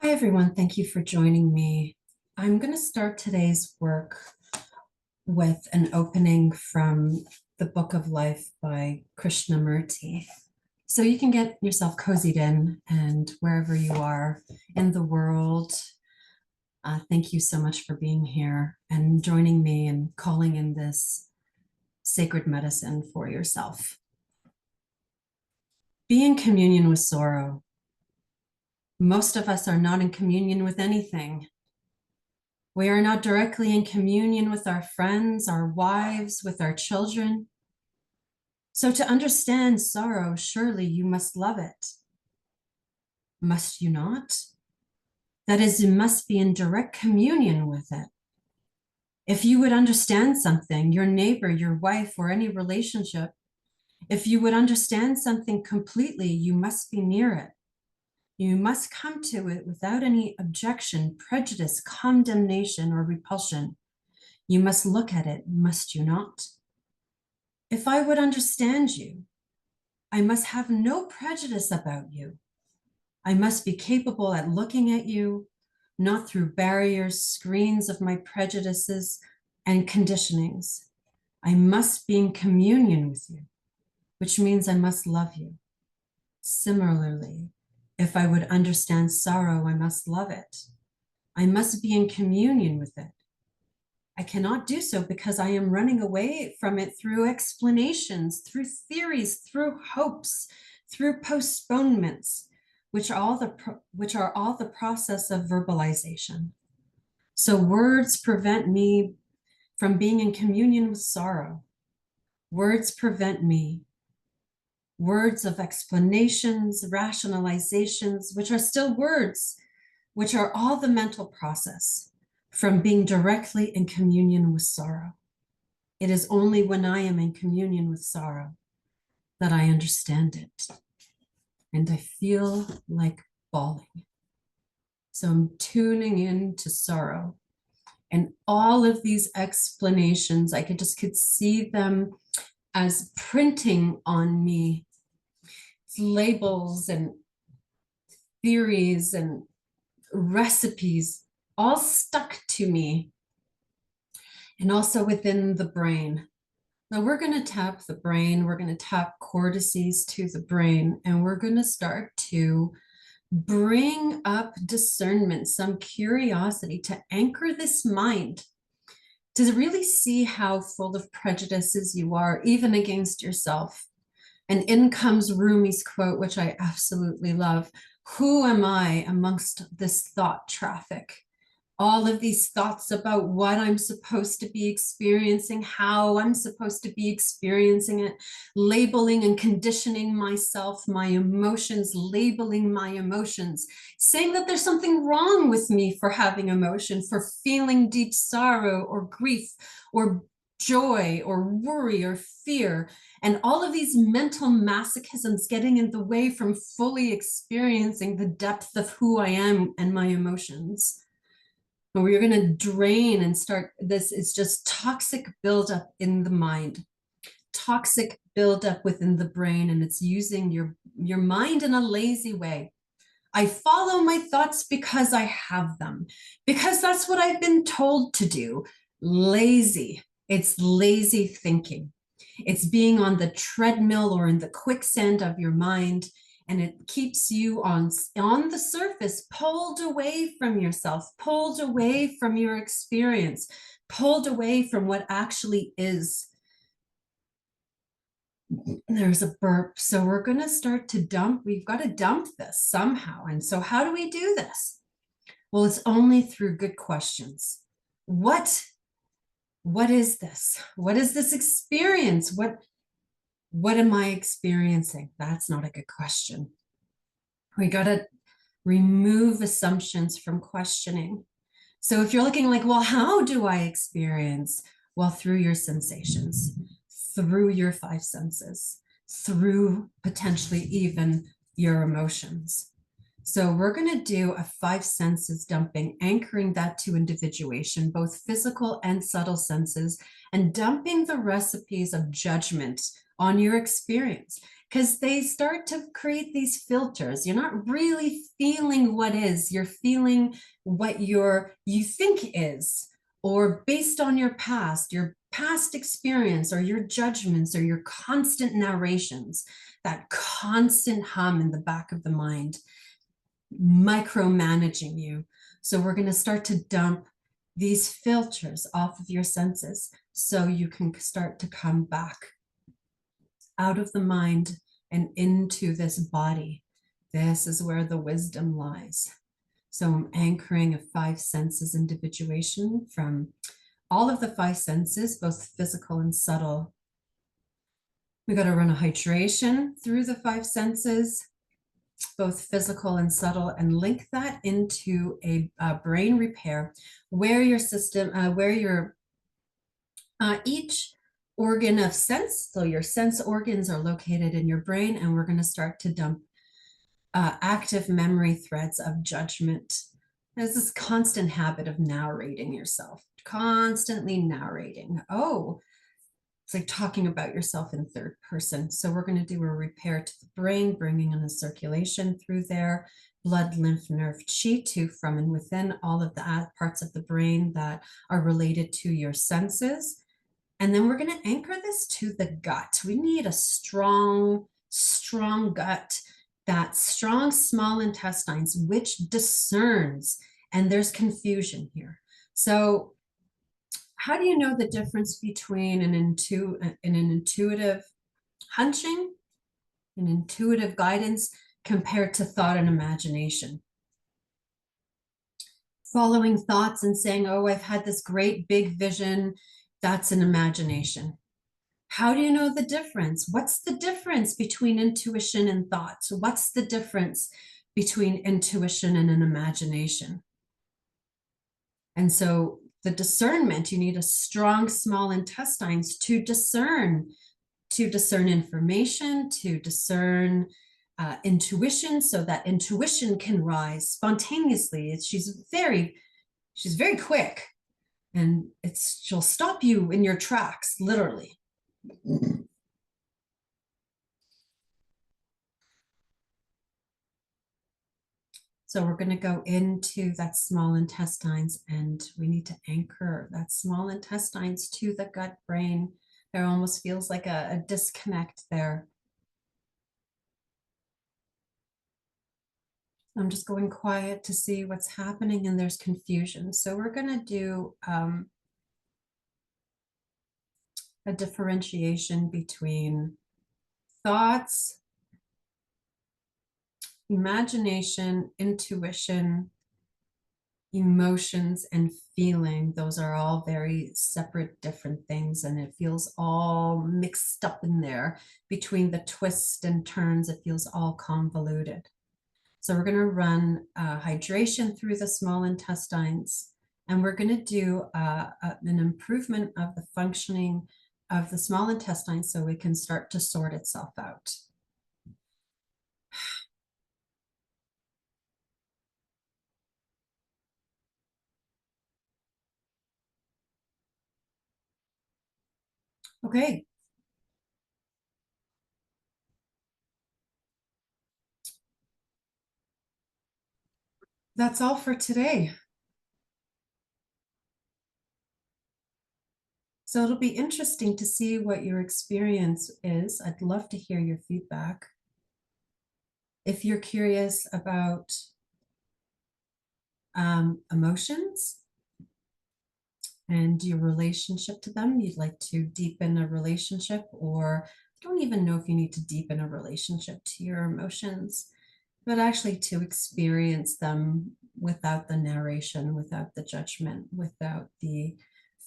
Hi, everyone. Thank you for joining me. I'm going to start today's work with an opening from the Book of Life by Krishnamurti. So you can get yourself cozied in, and wherever you are in the world, thank you so much for being here and joining me and calling in this sacred medicine for yourself. Be in communion with sorrow. Most of us are not in communion with anything. We are not directly in communion with our friends, our wives, with our children. So to understand sorrow, surely you must love it. Must you not? That is, you must be in direct communion with it. If you would understand something, your neighbor, your wife, or any relationship, if you would understand something completely, you must be near it. You must come to it without any objection, prejudice, condemnation, or repulsion. You must look at it, must you not? If I would understand you, I must have no prejudice about you. I must be capable at looking at you, not through barriers, screens of my prejudices and conditionings. I must be in communion with you, which means I must love you. Similarly, if I would understand sorrow, I must love it. I must be in communion with it. I cannot do so because I am running away from it through explanations, through theories, through hopes, through postponements, which are all the process of verbalization. So words prevent me from being in communion with sorrow. Words prevent me. Words of explanations, rationalizations, which are still words, which are all the mental process, from being directly in communion with sorrow. It is only when I am in communion with sorrow that I understand it. And I feel like bawling. So I'm tuning in to sorrow. And all of these explanations, I could see them as printing on me. It's labels and theories and recipes all stuck to me, and also within the brain. Now we're going to tap the brain, we're going to tap cortices to the brain, and we're going to start to bring up discernment, some curiosity to anchor this mind, to really see how full of prejudices you are, even against yourself. And in comes Rumi's quote, which I absolutely love. Who am I amongst this thought traffic? All of these thoughts about what I'm supposed to be experiencing, how I'm supposed to be experiencing it, labeling and conditioning myself, my emotions, labeling my emotions, saying that there's something wrong with me for having emotion, for feeling deep sorrow or grief or joy or worry or fear. And all of these mental masochisms getting in the way from fully experiencing the depth of who I am and my emotions. And we're going to drain and start this. It's just toxic buildup in the mind, toxic buildup within the brain, and it's using your mind in a lazy way. I follow my thoughts because I have them, because that's what I've been told to do. Lazy. It's lazy thinking. It's being on the treadmill or in the quicksand of your mind, and it keeps you on the surface, pulled away from yourself, pulled away from your experience, pulled away from what actually is. There's a burp. So we're going to start to dump. We've got to dump this somehow. And so how do we do this? Well, it's only through good questions. What is this? What is this experience? What am I experiencing? That's not a good question. We got to remove assumptions from questioning. So if you're looking like, well, how do I experience? Well, through your sensations, through your five senses, through potentially even your emotions. So we're going to do a five senses dumping, anchoring that to individuation, both physical and subtle senses, and dumping the recipes of judgment on your experience. because they start to create these filters. You're not really feeling what is, you're feeling what you think is, or based on your past experience, or your judgments, or your constant narrations, that constant hum in the back of the mind, micromanaging you. So we're going to start to dump these filters off of your senses so you can start to come back out of the mind and into this body. This is where the wisdom lies. So I'm anchoring a five senses individuation from all of the five senses, both physical and subtle. We got to run a hydration through the five senses, both physical and subtle, and link that into a brain repair where your system, where your each organ of sense, so your sense organs are located in your brain, and we're going to start to dump active memory threads of judgment. There's this constant habit of narrating yourself, constantly narrating. Oh, it's like talking about yourself in third person. So we're going to do a repair to the brain, bringing in the circulation through there, blood, lymph, nerve, chi, to, from, and within all of the parts of the brain that are related to your senses. And then we're going to anchor this to the gut. We need a strong, strong gut, that strong small intestines, which discerns, and there's confusion here. So how do you know the difference between an intuitive hunching, an intuitive guidance, compared to thought and imagination? Following thoughts and saying, oh, I've had this great big vision, that's an imagination. How do you know the difference? What's the difference between intuition and thought? What's the difference between intuition and an imagination? And so the discernment, you need a strong small intestines to discern information, to discern intuition, so that intuition can rise spontaneously. She's very quick, and she'll stop you in your tracks, literally. So we're going to go into that small intestines, and we need to anchor that small intestines to the gut brain. There almost feels like a disconnect there. I'm just going quiet to see what's happening, and there's confusion. So we're going to do a differentiation between thoughts, imagination, intuition, emotions, and feeling. Those are all very separate, different things, and it feels all mixed up in there. Between the twists and turns, it feels all convoluted. So we're going to run hydration through the small intestines, and we're going to do an improvement of the functioning of the small intestine so it can start to sort itself out. Okay. That's all for today. So it'll be interesting to see what your experience is. I'd love to hear your feedback. If you're curious about emotions and your relationship to them, you'd like to deepen a relationship, or don't even know if you need to deepen a relationship to your emotions, but actually to experience them without the narration, without the judgment, without the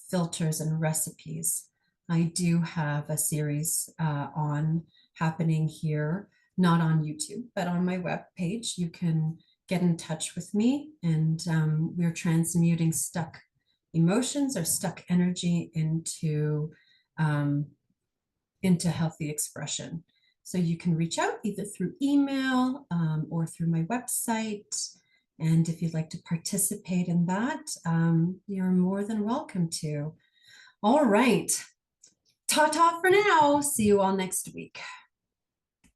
filters and recipes. I do have a series on happening here, not on YouTube, but on my webpage. You can get in touch with me, and we're transmuting stuck emotions or stuck energy into healthy expression. So you can reach out either through email or through my website. And if you'd like to participate in that, you're more than welcome to. All right. Ta-ta for now. See you all next week.